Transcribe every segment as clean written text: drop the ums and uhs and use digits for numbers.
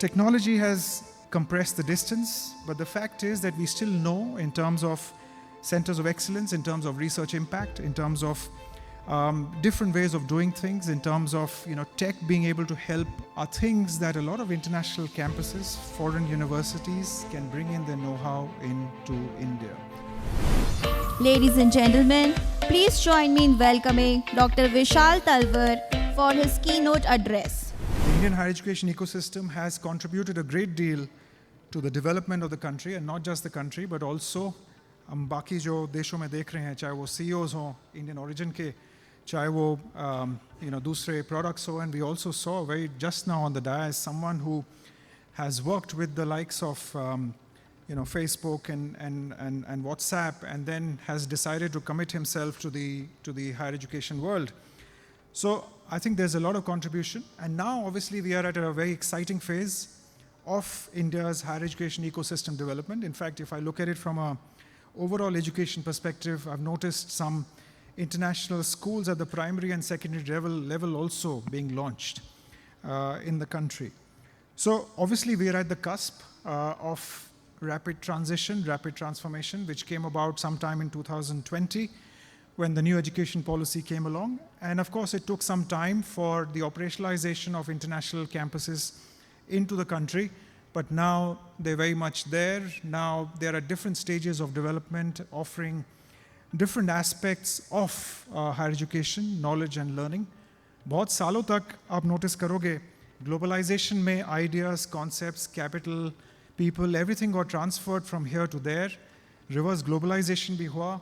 Technology has compressed the distance, but the fact is that we still know in terms of centers of excellence, in terms of research impact, in terms of different ways of doing things, in terms of tech being able to help, are things that a lot of international campuses, foreign universities can bring in their know-how into India. Ladies and gentlemen, please join me in welcoming Dr. Vishal Talwar for his keynote address. The Indian higher education ecosystem has contributed a great deal to the development of the country, and not just the country, but also हम बाकी जो देशों में देख रहे हैं, चाहे वो CEOs हों Indian origin के, चाहे वो दूसरे products हो, and we also saw very just now on the dais someone who has worked with the likes of Facebook and WhatsApp, and then has decided to commit himself to the higher education world. So I think there's a lot of contribution, and now obviously we are at a very exciting phase of India's higher education ecosystem development. In fact, if I look at it from a overall education perspective, I've noticed some international schools at the primary and secondary level also being launched in the country. So obviously we are at the cusp of rapid transition, rapid transformation, which came about sometime in 2020 when the new education policy came along. And of course it took some time for the operationalization of international campuses into the country, but now they're very much there. Now there are different stages of development offering different aspects of higher education, knowledge and learning. बहुत सालों तक आप notice करोगे globalization में ideas, concepts, capital, people, everything got transferred from here to there. Reverse globalization भी हुआ,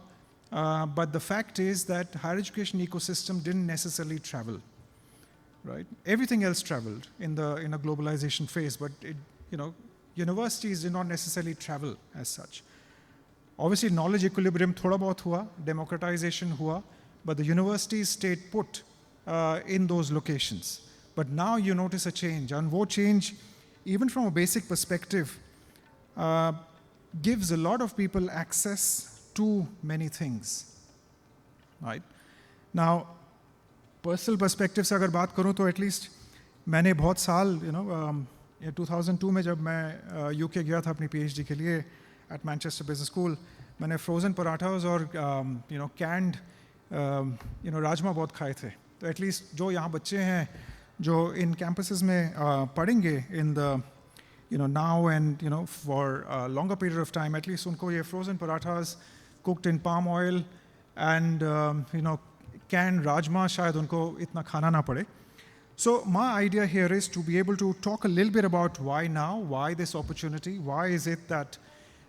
but the fact is that higher education ecosystem didn't necessarily travel. Right? Everything else traveled in a globalization phase, but universities did not necessarily travel as such. Obviously, knowledge equilibrium thoda bahut hua, democratization hua, but the universities stayed put in those locations. But now you notice a change, and wo change, even from a basic perspective, gives a lot of people access to many things. Right? Now, personal perspective से अगर बात करूं तो at least मैंने बहुत साल 2002 में जब मैं यूके गया था अपनी PhD के लिए एट मैनचेस्टर बिजनेस स्कूल, मैंने फ्रोज़न पराठास और कैंड राजमा बहुत खाए थे. तो एटलीस्ट जो यहाँ बच्चे हैं जो इन कैंपसेस में पढ़ेंगे in the now and for longer period of time, at least उनको ये frozen parathas cooked in palm oil and canned rajma shayad unko itna khana na pade. So my idea here is to be able to talk a little bit about why now, why this opportunity, why is it that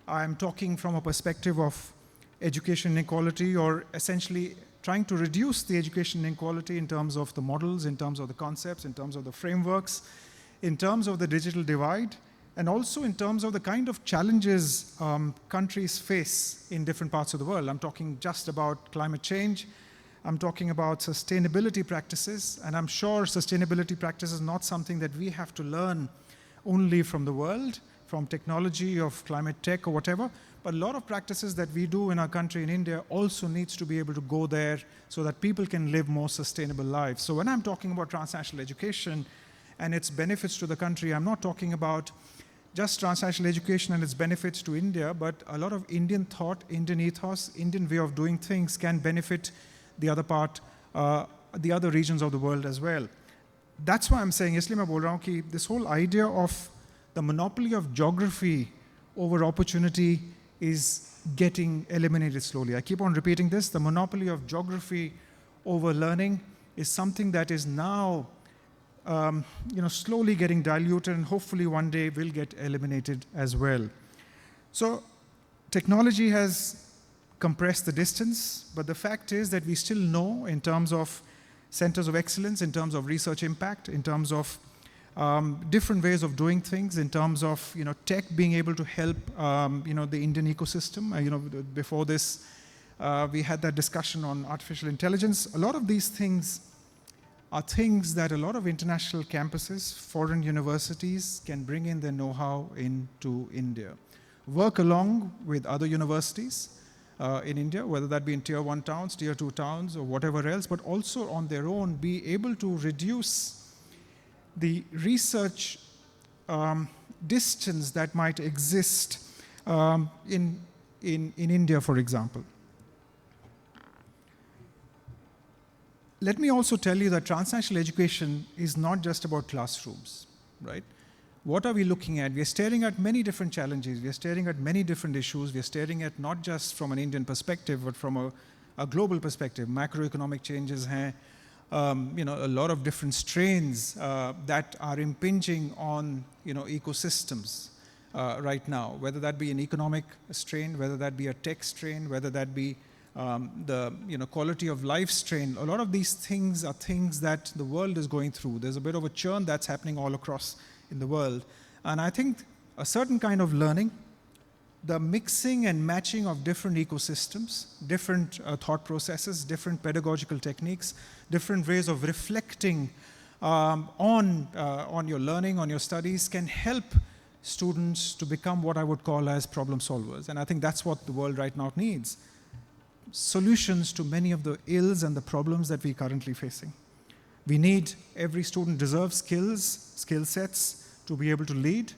I'm talking from a perspective of education inequality, or essentially trying to reduce the education inequality in terms of the models, in terms of the concepts, in terms of the frameworks, in terms of the digital divide, and also in terms of the kind of challenges countries face in different parts of the world. I'm talking just about climate change. I'm talking about sustainability practices, and I'm sure sustainability practice is not something that we have to learn only from the world, from technology of climate tech or whatever, but a lot of practices that we do in our country in India also needs to be able to go there so that people can live more sustainable lives. So when I'm talking about transnational education and its benefits to the country, I'm not talking about just transnational education and its benefits to India, but a lot of Indian thought, Indian ethos, Indian way of doing things can benefit the other part, the other regions of the world as well. That's why I'm saying, इसलिए मैं बोल रहा हूँ कि this whole idea of the monopoly of geography over opportunity is getting eliminated slowly. I keep on repeating this. The monopoly of geography over learning is something that is now slowly getting diluted, and hopefully one day will get eliminated as well. So technology has compress the distance, but the fact is that we still know in terms of centers of excellence, in terms of research impact, in terms of different ways of doing things, in terms of tech being able to help the Indian ecosystem. Before this we had that discussion on artificial intelligence. A lot of these things are things that a lot of international campuses, foreign universities can bring in their know-how into India. Work along with other universities in India, whether that be in tier 1 towns, tier 2 towns, or whatever else, but also on their own be able to reduce the research distance that might exist in India, for example. Let me also tell you that transnational education is not just about classrooms, right? What are we looking at? We are staring at many different challenges. We are staring at many different issues. We are staring at not just from an Indian perspective, but from a global perspective. Macroeconomic changes hain, a lot of different strains that are impinging on, ecosystems right now, whether that be an economic strain, whether that be a tech strain, whether that be the quality of life strain. A lot of these things are things that the world is going through. There's a bit of a churn that's happening all across in the world. And I think a certain kind of learning, the mixing and matching of different ecosystems, different thought processes, different pedagogical techniques, different ways of reflecting on your learning, on your studies, can help students to become what I would call as problem solvers. And I think that's what the world right now needs. Solutions to many of the ills and the problems that we're currently facing. We need, every student deserves skill sets to be able to lead.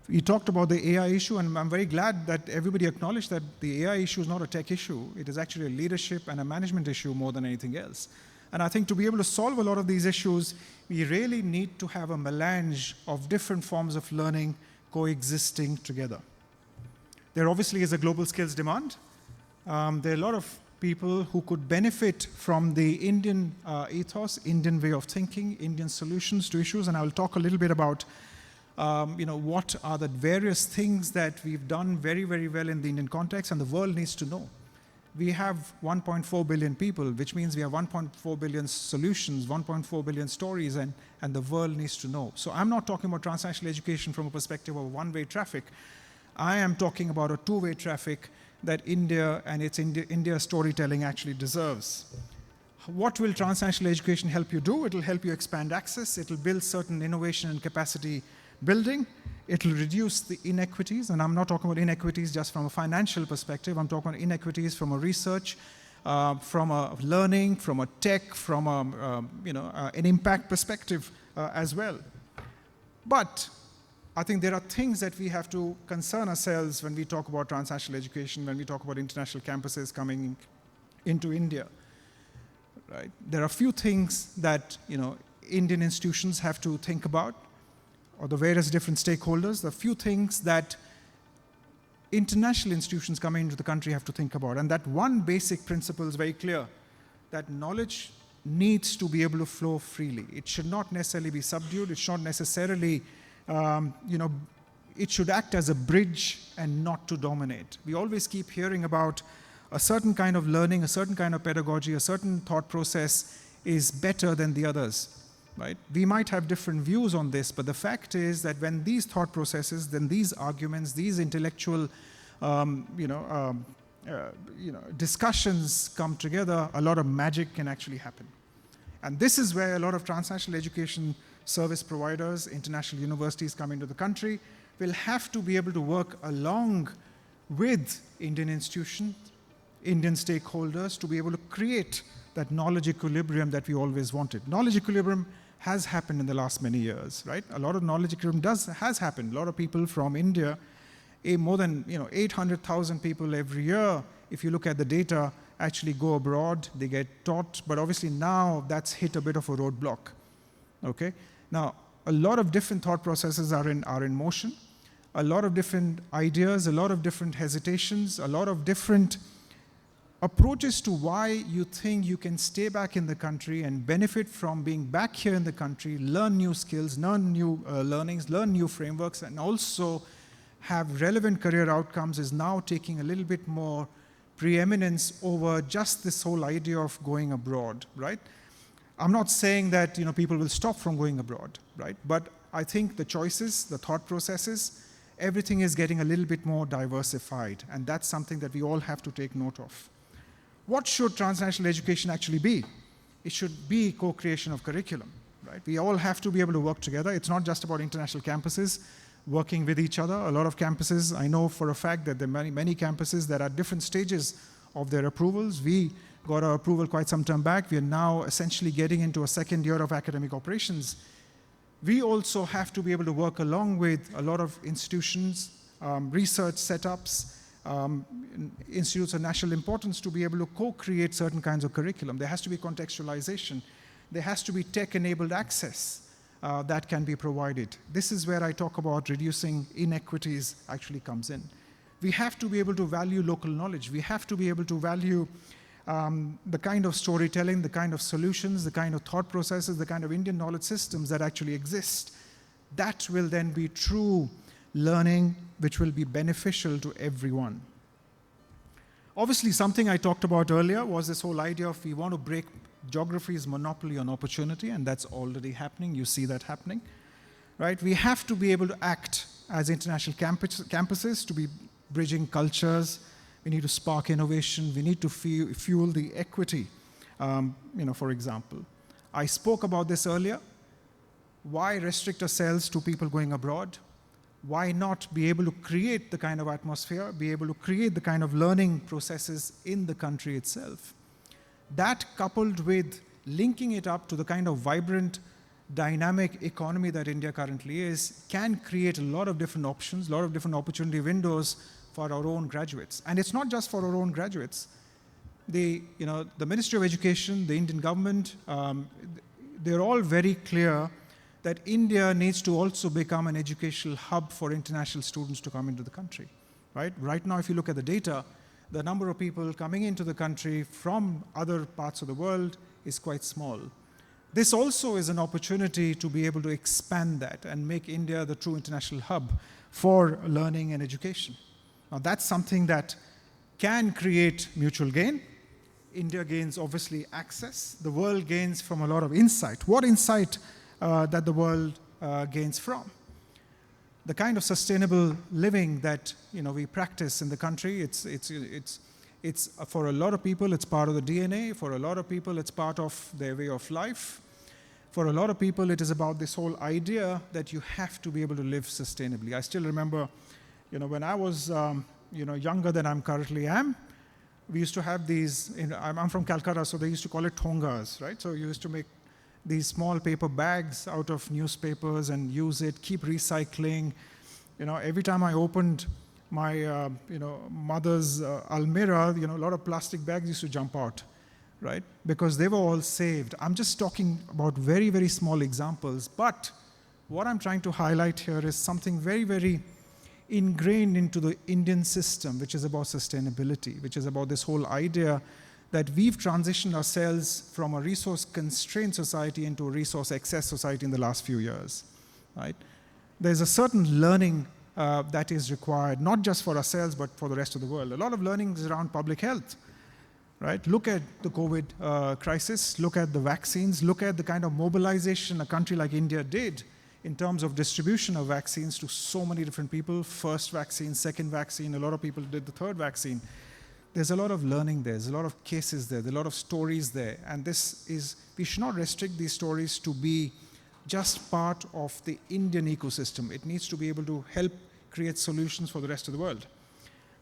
We talked about the AI issue, and I'm very glad that everybody acknowledged that the AI issue is not a tech issue. It is actually a leadership and a management issue more than anything else. And I think to be able to solve a lot of these issues, we really need to have a melange of different forms of learning coexisting together. There obviously is a global skills demand. There are a lot of people who could benefit from the Indian ethos, Indian way of thinking, Indian solutions to issues, and I will talk a little bit about what are the various things that we've done very, very well in the Indian context, and the world needs to know. We have 1.4 billion people, which means we have 1.4 billion solutions, 1.4 billion stories, and the world needs to know. So I'm not talking about transnational education from a perspective of one-way traffic. I am talking about a two-way traffic that India and its India storytelling actually deserves. What will transnational education help you do? It will help you expand access. It will build certain innovation and capacity building. It will reduce the inequities, and I'm not talking about inequities just from a financial perspective. I'm talking about inequities from a research, from a learning, from a tech, from an impact perspective as well. But I think there are things that we have to concern ourselves when we talk about transnational education, when we talk about international campuses coming into India. Right? There are a few things that Indian institutions have to think about, or the various different stakeholders. There are a few things that international institutions coming into the country have to think about. And that one basic principle is very clear, that knowledge needs to be able to flow freely. It should not necessarily be subdued. It should not necessarily it should act as a bridge and not to dominate. We always keep hearing about a certain kind of learning, a certain kind of pedagogy, a certain thought process is better than the others, right? We might have different views on this, but the fact is that when these thought processes, then these arguments, these intellectual discussions come together, a lot of magic can actually happen. And this is where a lot of transnational education service providers, international universities coming to the country will have to be able to work along with Indian institutions, Indian stakeholders, to be able to create that knowledge equilibrium that we always wanted. Knowledge equilibrium has happened in the last many years, right? A lot of knowledge equilibrium has happened. A lot of people from India, more than 800,000 people every year, if you look at the data, actually go abroad, they get taught, but obviously now that's hit a bit of a roadblock, okay? Now, a lot of different thought processes are in motion, a lot of different ideas, a lot of different hesitations, a lot of different approaches to why you think you can stay back in the country and benefit from being back here in the country, learn new skills, learn new learnings, learn new frameworks, and also have relevant career outcomes is now taking a little bit more preeminence over just this whole idea of going abroad, right? I'm not saying that people will stop from going abroad, right? But I think the choices, the thought processes, everything is getting a little bit more diversified, and that's something that we all have to take note of. What should transnational education actually be? It should be co-creation of curriculum, right? We all have to be able to work together. It's not just about international campuses working with each other. A lot of campuses, I know for a fact that there are many campuses that are at different stages of their approvals. We got our approval quite some time back. We are now essentially getting into a second year of academic operations. We also have to be able to work along with a lot of institutions, research setups, institutes of national importance to be able to co-create certain kinds of curriculum. There has to be contextualization. There has to be tech-enabled access that can be provided. This is where I talk about reducing inequities actually comes in. We have to be able to value local knowledge. We have to be able to value the kind of storytelling, the kind of solutions, the kind of thought processes, the kind of Indian knowledge systems that actually exist. That will then be true learning, which will be beneficial to everyone. Obviously, something I talked about earlier was this whole idea of we want to break geography's monopoly on opportunity, and that's already happening. You see that happening, right? We have to be able to act as international campuses to be bridging cultures. We need to spark innovation. We need to fuel the equity, for example. I spoke about this earlier. Why restrict ourselves to people going abroad? Why not be able to create the kind of atmosphere, be able to create the kind of learning processes in the country itself? That, coupled with linking it up to the kind of vibrant, dynamic economy that India currently is, can create a lot of different options, a lot of different opportunity windows for our own graduates. And it's not just for our own graduates. The Ministry of Education, the Indian government, they're all very clear that India needs to also become an educational hub for international students to come into the country, right? Right now, if you look at the data, the number of people coming into the country from other parts of the world is quite small. This also is an opportunity to be able to expand that and make India the true international hub for learning and education. Now, that's something that can create mutual gain. India gains, obviously, access. The world gains from a lot of insight. What insight that the world gains from? The kind of sustainable living that we practice in the country, it's for a lot of people, it's part of the DNA. For a lot of people, it's part of their way of life. For a lot of people, it is about this whole idea that you have to be able to live sustainably. I still remember, when I was younger than I currently am, we used to have these. I'm from Calcutta, so they used to call it thongas, right? So you used to make these small paper bags out of newspapers and use it, keep recycling. Every time I opened my, mother's almirah, a lot of plastic bags used to jump out, right? Because they were all saved. I'm just talking about very, very small examples. But what I'm trying to highlight here is something very, very ingrained into the Indian system, which is about sustainability, which is about this whole idea that we've transitioned ourselves from a resource-constrained society into a resource-excess society in the last few years, right? There's a certain learning that is required, not just for ourselves, but for the rest of the world. A lot of learning is around public health, right? Look at the COVID crisis, look at the vaccines, look at the kind of mobilization a country like India did in terms of distribution of vaccines to so many different people. First vaccine, second vaccine, a lot of people did the third vaccine. There's a lot of learning there, there's a lot of cases there, there's a lot of stories there, and we should not restrict these stories to be just part of the Indian ecosystem. It needs to be able to help create solutions for the rest of the world.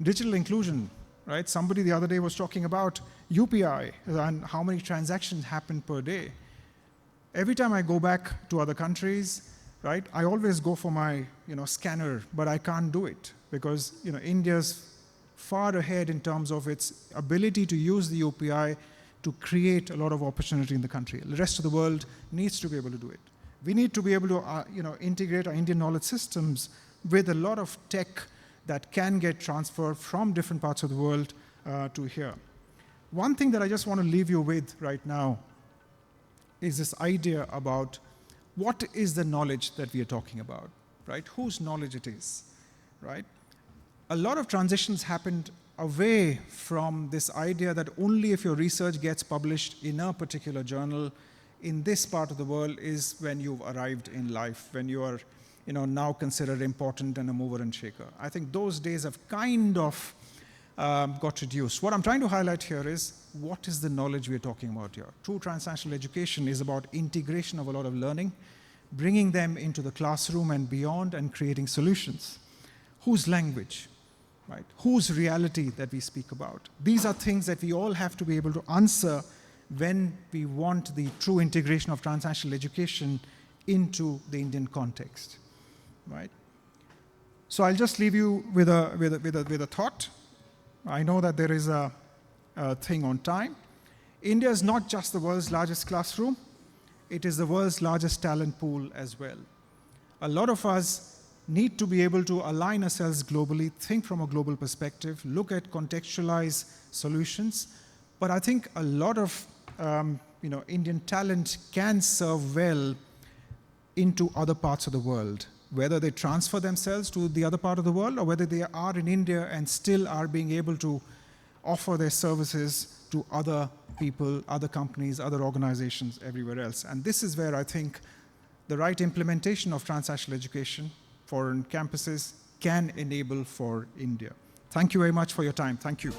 Digital inclusion, right? Somebody the other day was talking about UPI and how many transactions happen per day. Every time I go back to other countries, right, I always go for my scanner, but I can't do it because India's far ahead in terms of its ability to use the UPI to create a lot of opportunity in the country. The rest of the world needs to be able to do it. We need to be able to integrate our Indian knowledge systems with a lot of tech that can get transferred from different parts of the world to here. One thing that I just want to leave you with right now is this idea about what is the knowledge that we are talking about, right? Whose knowledge it is, right? A lot of transitions happened away from this idea that only if your research gets published in a particular journal in this part of the world is when you've arrived in life, when you are now considered important and a mover and shaker. I think those days have kind of got reduced. What I'm trying to highlight here is what is the knowledge we're talking about here. True transnational education is about integration of a lot of learning, bringing them into the classroom and beyond and creating solutions. Whose language? Right? Whose reality that we speak about? These are things that we all have to be able to answer when we want the true integration of transnational education into the Indian context, right? So I'll just leave you with a thought. I know that there is a thing on time. India is not just the world's largest classroom, it is the world's largest talent pool as well. A lot of us need to be able to align ourselves globally, think from a global perspective, look at contextualized solutions. But I think a lot of Indian talent can serve well into other parts of the world, whether they transfer themselves to the other part of the world or whether they are in India and still are being able to offer their services to other people, other companies, other organizations everywhere else. And this is where I think the right implementation of transnational education, foreign campuses, can enable for India. Thank you very much for your time. Thank you.